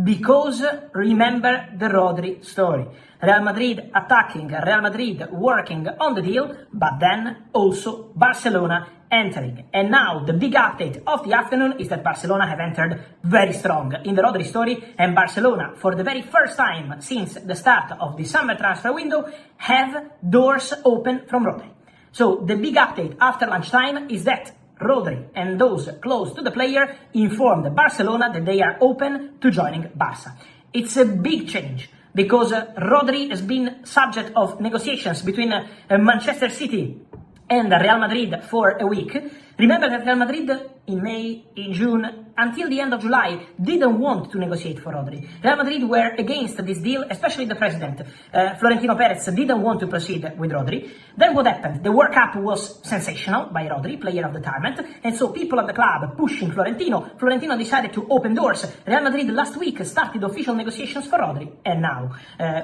Because remember the Rodri story. Real Madrid attacking, Real Madrid working on the deal, but then also Barcelona entering. And now the big update of the afternoon is that Barcelona have entered very strong in the Rodri story, and Barcelona, for the very first time since the start of the summer transfer window, have doors open from Rodri. So the big update after lunchtime is that Rodri and those close to the player informed Barcelona that they are open to joining Barca. It's a big change because Rodri has been subject of negotiations between Manchester City and Real Madrid for a week. Remember that Real Madrid in May, in June, until the end of July, didn't want to negotiate for Rodri. Real Madrid were against this deal, especially the president. Florentino Perez didn't want to proceed with Rodri. Then what happened? The World Cup was sensational by Rodri, player of the tournament, and so people at the club pushing Florentino. Florentino decided to open doors. Real Madrid last week started official negotiations for Rodri, and now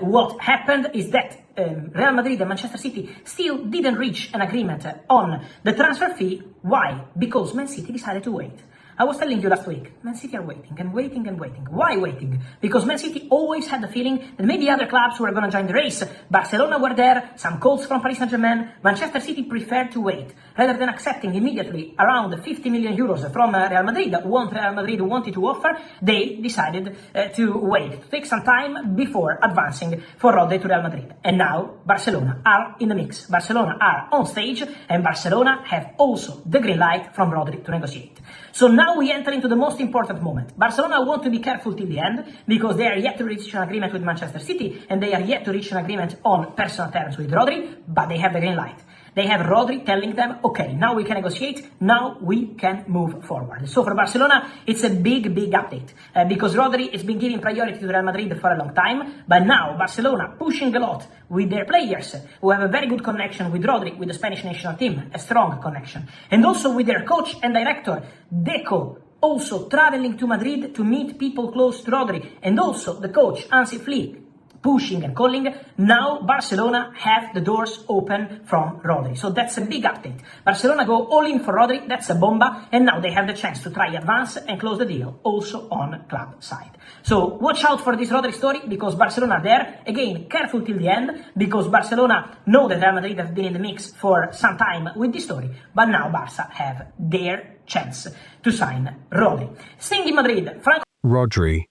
what happened is that Real Madrid and Manchester City still didn't reach an agreement on the transfer fee. Why? Because Man City decided to wait. I was telling you last week, Man City are waiting and waiting and waiting. Why waiting? Because Man City always had the feeling that maybe other clubs were going to join the race. Barcelona were there, some calls from Paris Saint-Germain. Manchester City preferred to wait. Rather than accepting immediately around 50 million euros from Real Madrid, what Real Madrid wanted to offer, they decided to wait, to take some time before advancing for Rodri to Real Madrid. And now Barcelona are in the mix. Barcelona are on stage, and Barcelona have also the green light from Rodri to negotiate. So now we enter into the most important moment. Barcelona want to be careful till the end because they are yet to reach an agreement with Manchester City and they are yet to reach an agreement on personal terms with Rodri, but they have the green light. They have Rodri telling them, okay, now we can negotiate, now we can move forward. So for Barcelona, it's a big update because Rodri has been giving priority to Real Madrid for a long time, but now Barcelona pushing a lot with their players who have a very good connection with Rodri, with the Spanish national team, a strong connection, and also with their coach and director, Deco, also traveling to Madrid to meet people close to Rodri, and also the coach, Hansi Flick, pushing and calling. Now Barcelona have the doors open from Rodri. So that's a big update. Barcelona go all in for Rodri, that's a bomba, and now they have the chance to try advance and close the deal, also on club side. So watch out for this Rodri story, because Barcelona are there. Again, careful till the end, because Barcelona know that Real Madrid have been in the mix for some time with this story, but now Barca have their chance to sign Rodri. Staying in Madrid, Rodri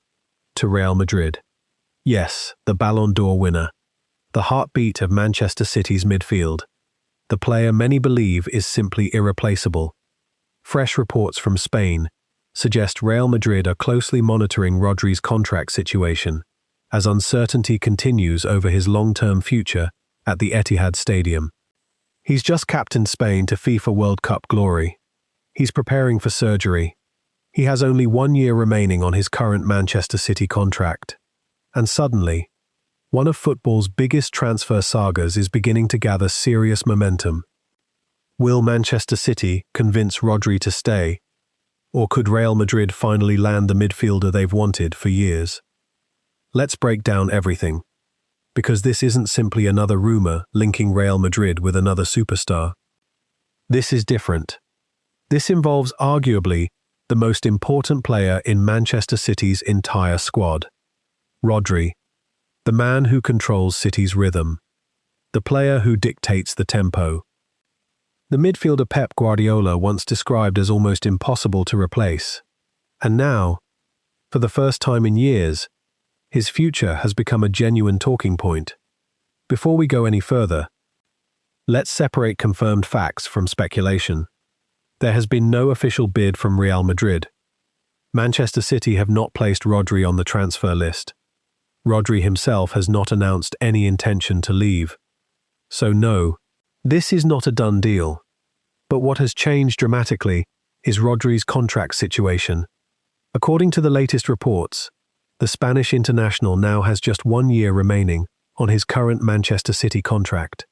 to Real Madrid. Yes, the Ballon d'Or winner, the heartbeat of Manchester City's midfield, the player many believe is simply irreplaceable. Fresh reports from Spain suggest Real Madrid are closely monitoring Rodri's contract situation as uncertainty continues over his long-term future at the Etihad Stadium. He's just captained Spain to FIFA World Cup glory. He's preparing for surgery. He has only 1 year remaining on his current Manchester City contract. And suddenly, one of football's biggest transfer sagas is beginning to gather serious momentum. Will Manchester City convince Rodri to stay, or could Real Madrid finally land the midfielder they've wanted for years? Let's break down everything, because this isn't simply another rumor linking Real Madrid with another superstar. This is different. This involves arguably the most important player in Manchester City's entire squad. Rodri, the man who controls City's rhythm, the player who dictates the tempo. The midfielder Pep Guardiola once described as almost impossible to replace. And now, for the first time in years, his future has become a genuine talking point. Before we go any further, let's separate confirmed facts from speculation. There has been no official bid from Real Madrid. Manchester City have not placed Rodri on the transfer list. Rodri himself has not announced any intention to leave. So no, this is not a done deal. But what has changed dramatically is Rodri's contract situation. According to the latest reports, the Spanish international now has just 1 year remaining on his current Manchester City contract.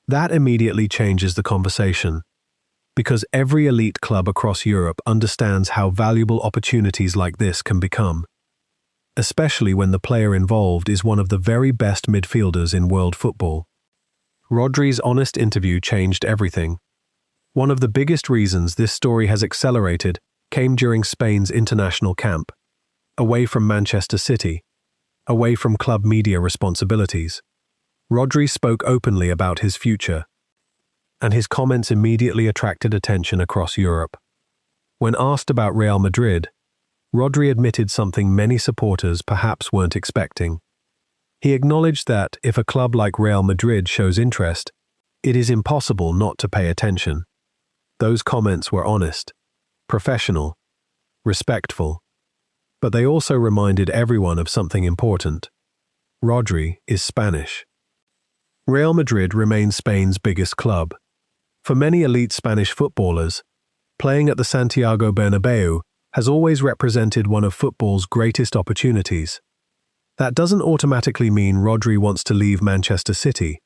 That immediately changes the conversation, because every elite club across Europe understands how valuable opportunities like this can become, especially when the player involved is one of the very best midfielders in world football. Rodri's honest interview changed everything. One of the biggest reasons this story has accelerated came during Spain's international camp. away from Manchester City, away from club media responsibilities. Rodri spoke openly about his future, and his comments immediately attracted attention across Europe. When asked about Real Madrid, Rodri admitted something many supporters perhaps weren't expecting. He acknowledged that if a club like Real Madrid shows interest, it is impossible not to pay attention. Those comments were honest, professional, respectful, but they also reminded everyone of something important. Rodri is Spanish. Real Madrid remains Spain's biggest club. For many elite Spanish footballers, playing at the Santiago Bernabeu has always represented one of football's greatest opportunities. That doesn't automatically mean Rodri wants to leave Manchester City.